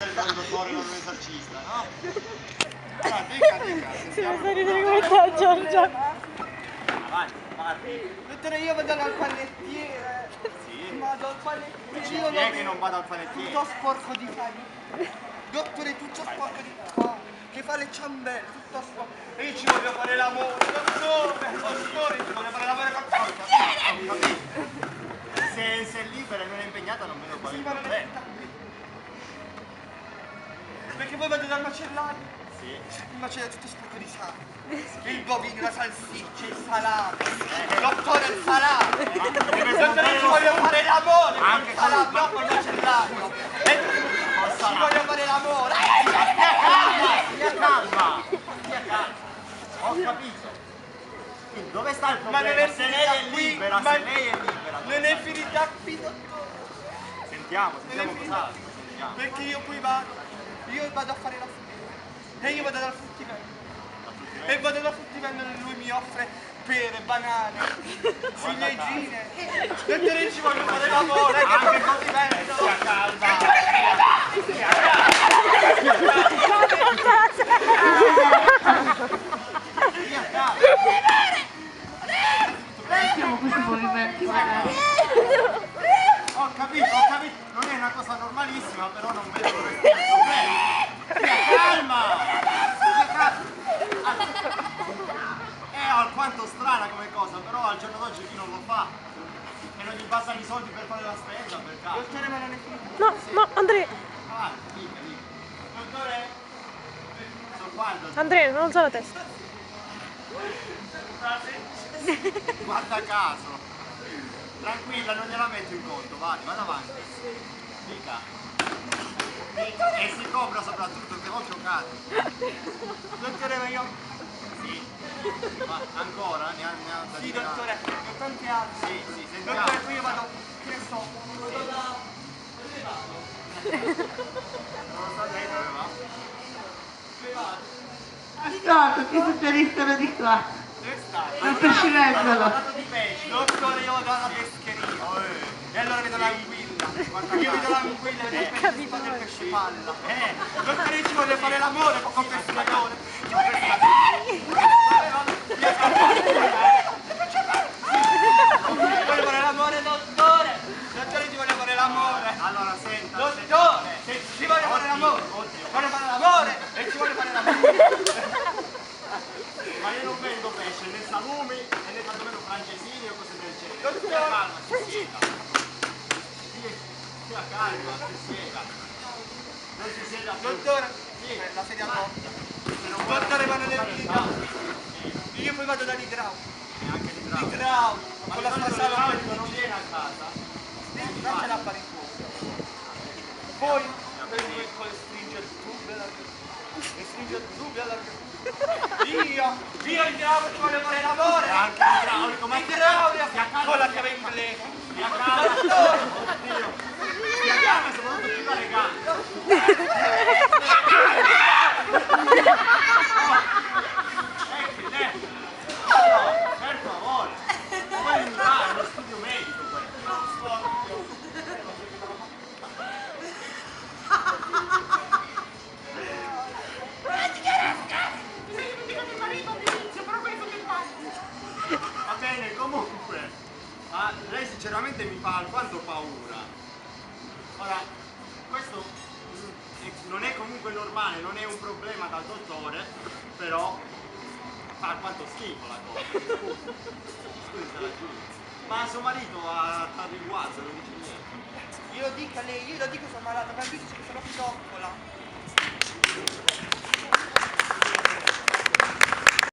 Il dottore non è un esorcista, no? Allora, dica. Si va a ridere come te, Giorgio. Avanti, parti. Dottore, io vado dal panettiere. Sì. Vado al panettiere. Chi è che non vada al panettiere? Tutto sporco di pane. Dottore, tutto sporco di pane. Che fa le ciambelle, tutto sporco. E io ci voglio fare l'amore, dottore, ci voglio fare l'amore con te. Se è libera e non è impegnata non vedo quale Sì, ma non è perché poi vado dal macellaio. Sì. Il macellaio è tutto sporco di sangue. Il bovino, la salsiccia, il salame. Dottore, il salame. Dottore, ci voglio fare l'amore. Anche il salame, no, col macellaio. Ci voglio fare l'amore. Calma. Ho capito. Quindi dove sta il Ma non problema? è Se lei finita è qui, libera, ma se lei è libera. non è finita qui, dottore. Sentiamo Non è finita cos'altro. qui. Sentiamo. Perché io poi vado a fare la frutta. E io vado dal fruttivendolo. E vado dal fruttivendolo e lui mi offre pere, banane, ciliegine. Dottore, ci voglio fare l'amore, che poi il fruttivendolo. Sia calma. Siamo questi movimenti, magari. Ho capito. Non è una cosa normalissima, però non vedo dove sia il problema. Calma. È alquanto strana come cosa, però al giorno d'oggi chi non lo fa? E non gli bastano i soldi per fare la spesa, per caso. Dottore, ma non è finita. No, Andrea, Avanti, dica. Dottore? Sono qua, dottore. Andrea, non alza la testa. Guarda caso. Tranquilla, non gliela metto in conto, vada avanti. Dica. E si copra soprattutto che ho giocato. Dottore, ma io... Sì. Ma ancora? Ne ha da Sì, dire? dottore, ho tanti altri. Sì, sentiamo. Dottore, poi io vado... Che ne so? Non lo so lei dove va? Aspetta, ti suggeriscono di qua. Dove stai? Al pescivendolo. Dato di pesce. Dottore, io vado alla pescheria. E allora vedo l'anguilla. Io vedo l'anguilla e vedo il pesce spada e il pesce palla. Dottore, io ci voglio fare l'amore con il pescatore. Ci voglio fare l'amore, dottore. Dottore, ci voglio fare l'amore. Allora, senta. Dottore, ci voglio fare l'amore. Voglio fare l'amore e ci voglio fare l'amore. Ma io non vendo pesce, né salumi, né tantomeno francesini o cose del genere. Dottore. Stia calma, si sieda. Stia calma, si sieda. Non si sieda più. Dottore, Sì. la sedia morta. Se non vuole Dottore, vado fare nell'idraulico. Io poi vado dall'idraulico. E anche di bravo. L'idraulico. Ma Con la di solito spazzata l'idraulico non viene a casa. non ce l'ha fare in cuore. Poi poi stringe il tubo e stringe il tubo io idraulico ci voglio fare l'amore. E anche l'idraulico, ma Idraulico con la chiave inglese. stia calma. Oddio. Stia calma, soprattutto chiuda le gambe. Per favore. Poi è uno studio medico questo. Va bene, comunque, lei sinceramente mi fa alquanto paura. Ora, questo non è comunque normale, non è un problema dal dottore, però fa alquanto schifo la cosa. Scusi, se la giuro. Ma suo marito a riguardo non dice niente. Io lo dico a lei, io lo dico sono malata, ma lui dice che sono